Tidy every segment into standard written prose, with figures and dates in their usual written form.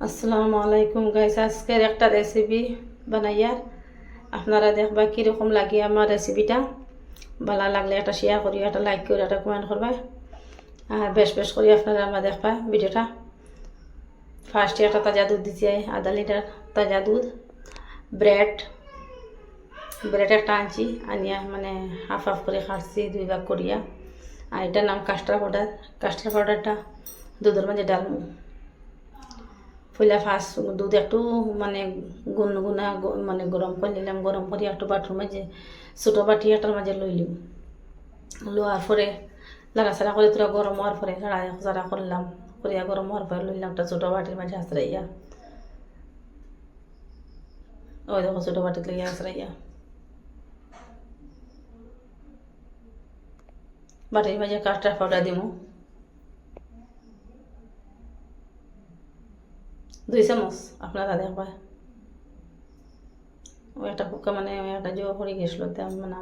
আসসালামু আলাইকুম গাইস, আজকের একটা রেসিপি বানাইয়া আপনারা দেখবা কীরকম লাগে আমার রেসিপিটা। ভালো লাগলে একটা শেয়ার করি, একটা লাইক করে, একটা কমেন্ট করবা, আর বেশ বেশ করে আপনারা আমার দেখবা ভিডিওটা। ফার্স্টে একটা তাজা দুধ দিচ্ছি, আধা লিটার তাজা দুধ। ব্রেড ব্রেড একটা আনছি, আনিয়া মানে হাফ হাফ করে কাটছি, দুই ভাগ করিয়া। আর এটার নাম কাস্টার্ড পাউডার। কাস্টার্ড পাউডারটা দুধের মাঝে ডালমু। পয়লা ফার্স্ট দুধ একটু মানে গুনগুনা মানে গরম করে নিলাম। গরম করে একটু বাথরুমে যে ছোটো বাটি একটার মাঝে লইলাম। লোয়ার পরে লাড়াচাড়া করে তোরা গরম হওয়ার পরে লাড়াচাড়া করলাম, করিয়া গরম হওয়ার পরে লইলাম একটা ছোটো বাটির মাঝে আশ্রাইয়া। ওই দেখো ছোটো বাটিতে লইয়া আশ্রাইয়া বাটির মাঝে কাস্টার্ড পাউডার দিমু 2 চামচ। আপনারা দেখবা ওই একটা পোকা মানে একটা জো পড়ে গেছিলো, মানে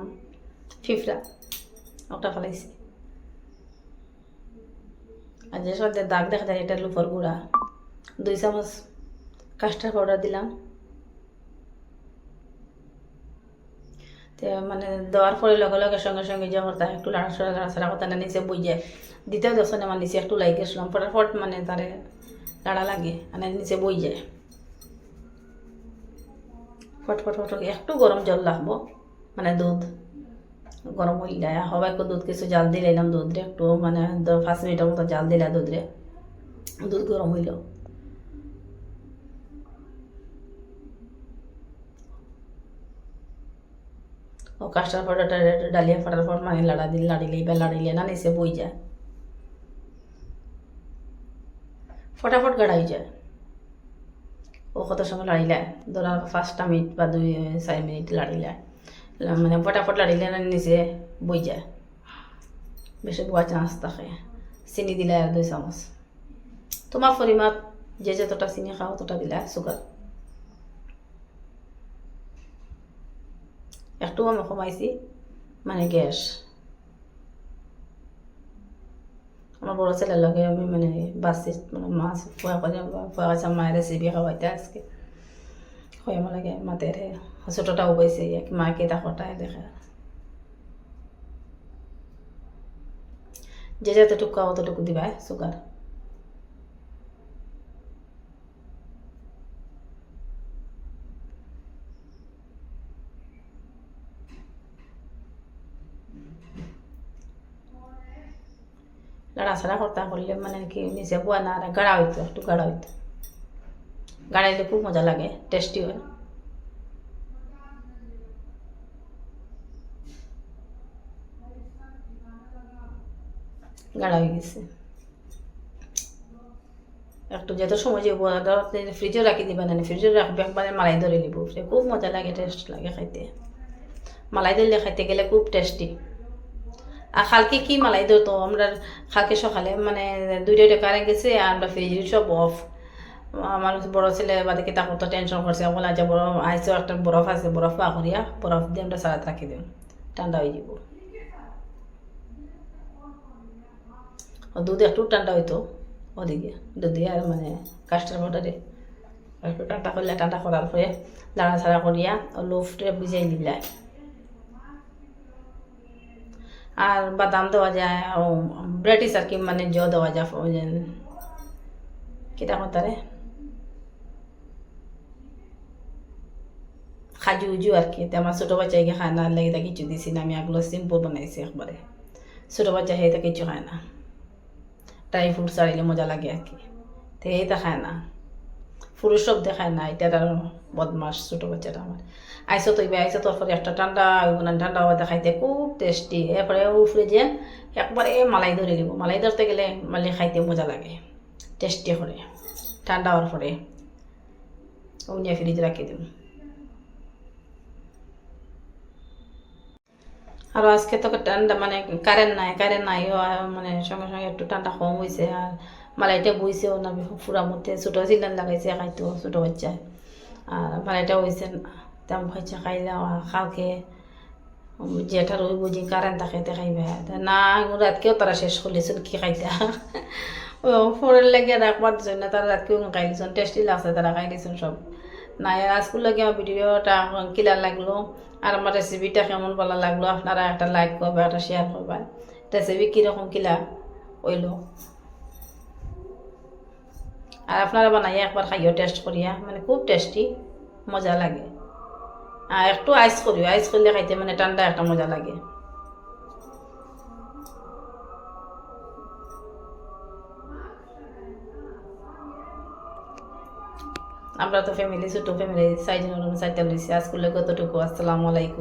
ফিফড়া ওটা ফেলাইছি। আর যে সাথে দাগ দেখা যায় এটা লুফর গুঁড়া 2 চামচ কাস্টার্ড পাউডার দিলাম। তো মানে দেওয়ার পরে লগে লগে সঙ্গে সঙ্গে যে করতা একটু লাড়াছাড়া করতা না, নিচে বই যায়। দ্বিতীয় দেখছেন আমার নিচে একটু লাইক গেছিলাম, ফটাফট মানে তারে লাড়া লাগে মানে নিচে বই যায়। ফটফট ফটফট একটু গরম জল লাগবো, মানে দুধ গরম হইলে সবাই একটু দুধ কিছু জাল দিলাম। দুধরে একটু মানে 5 মিনিটের মতো জাল দিলা দুধরে। দুধ গরম হইল, ও কাস্টার্ড পাউডারটা ডালিয়া ফটাফট মানে লাড়িলে না নিচে বই যায়, ফটাফট গাড়াই যায়। ও কত সময় লাড়িলে ধরা 5টা মিনিট বা 2-4 মিনিট লাড়িলে মানে ফটাফট লাড়িলে না নিচে বই যায়, বেশি বোয়া চান্স থাকে। চিনি দিলে আর 2 চামচ। তোমার পরিমাণ যে যতটা চিনি খাও ততটা দিলে সুগার। একটু আমি কমাইছি মানে গ্যাস। আমার বড় ছেলের লগে আমি মানে বাসি মানে মাছ ফুয়া মায়ের রেসিপি খাওয়াইতে আজকে হয় আমার লাগে মাতের ছোটটাও পাইছে মাকে দেখটাই দেখা। যে যতটুকু খাও অতটুকু দিবা সুগার। লাড়াছাড়া করতে করলে মানে কি নিচে বোয়া না আর গাড়া হইতো, একটু গাড়া হইতো। গাড়াইলে খুব মজা লাগে, টেস্টি হয়। গাড়া হয়ে গেছে একটু যেত সময় যে ফ্রিজে রাখি দিবা না, ফ্রিজে রাখবে একবারে মালাই ধরে নিব। খুব মজা লাগে, টেস্ট লাগে খাইতে। মালাই ধরলে খাইতে গেলে খুব টেস্টি। আর খালকে কি মালাই ধরতো আমরা, খালকে সকালে মানে 2টা কারেন্ট গেছে আর আমরা ফ্রিজের সব অফ। আমার বড় ছেলে বাদিকে তা কত টেনশন করছে, বলে আচ্ছা বরফ আইসো, একটা বরফ আছে, বরফ পা করিয়া বরফ দিয়ে আমরা সারাত রাখি দিই, ঠান্ডা হয়ে যাব। দুধ একটু ঠান্ডা হইতো ওদিকে, দুধ দিয়ে আর মানে কাস্টার্ড পাউডারে একটু ঠান্ডা করলে, ঠান্ডা করার পরে লাড়াছাড়া করিয়া লো ফ্লেমে ভিজাই নিলে। আর বাদাম দেওয়া যায়, ব্রেটিস আর কি মানে দেওয়া যায় কিটা করতারে খাজু উজু আর কি। আমার ছোটো বাচ্চাকে খায় না, লেগে কিছু দিছি না আমি, এগুলো সিম্পল বানাইছি একবারে। ছোটো বাচ্চা হেতে কিছু খায় না, ড্রাই ফ্রুট ছাড়িলে মজা লাগে আর কি। তো এইটা খায় না, পুরুষ সব দেখায় না। এটা আর বদমাস ছোটো বাচ্চাটা আমার। আইসো তো আইসো তোর পরে একটা ঠান্ডা মানে ঠান্ডা হওয়া দেখাইতে খুব টেস্টি। এরপরে উফরে যে একবারে মালাই ধরে দিব। মালাই ধরতে গেলে মানে খাইতে মজা লাগে, টেস্টি করে। ঠান্ডা হওয়ার পরে উনিয়া ফ্রিজে রাখি দিব। আর আজকে তো ঠান্ডা মানে কারেন্ট নাই মানে সঙ্গে সঙ্গে একটু ঠান্ডা কম হয়েছে। আর মালাইটা বইছেও না ফুরা মধ্যে, ছোটো সিলান লাগাইছে খাইতো ছোটো বাচ্চায়। আর মালাইটা হয়েছে তেমন খাইছে, খাইলে খালকে যেটার ওই বুঝি কারেন্ট থাকে খাইবে না। রাতকেও তারা শেষ করলেছিল কি খাইতা ও ফোরের লেগে রাখবার জন্য তারা রাত কেউ খাই দিচ্ছেন, টেস্টি লাগছে, তারা খাই দিচ্ছেন সব। নাই আজকুল লাগে আমার ভিডিওটা কিলার লাগলো আর আমার রেসিপিটা কেমন ভালো লাগলো, আপনারা একটা লাইক করবে, একটা শেয়ার করবেন। রেসিপি কীরকম কিলা হইল, আর আপনারা বানাইয়া একবার খাইও, টেস্ট করিয়া, মানে খুব টেস্টি, মজা লাগে। আর একটু আইস করিও, আইস করলে খাইতে মানে ঠান্ডা একটা মজা লাগে। আমরা তো ফ্যামিলি, ছোট ফ্যামিলি, 4 জন 4টা লইছি। আজকুলে কতটুকু। আসসালামু আলাইকুম।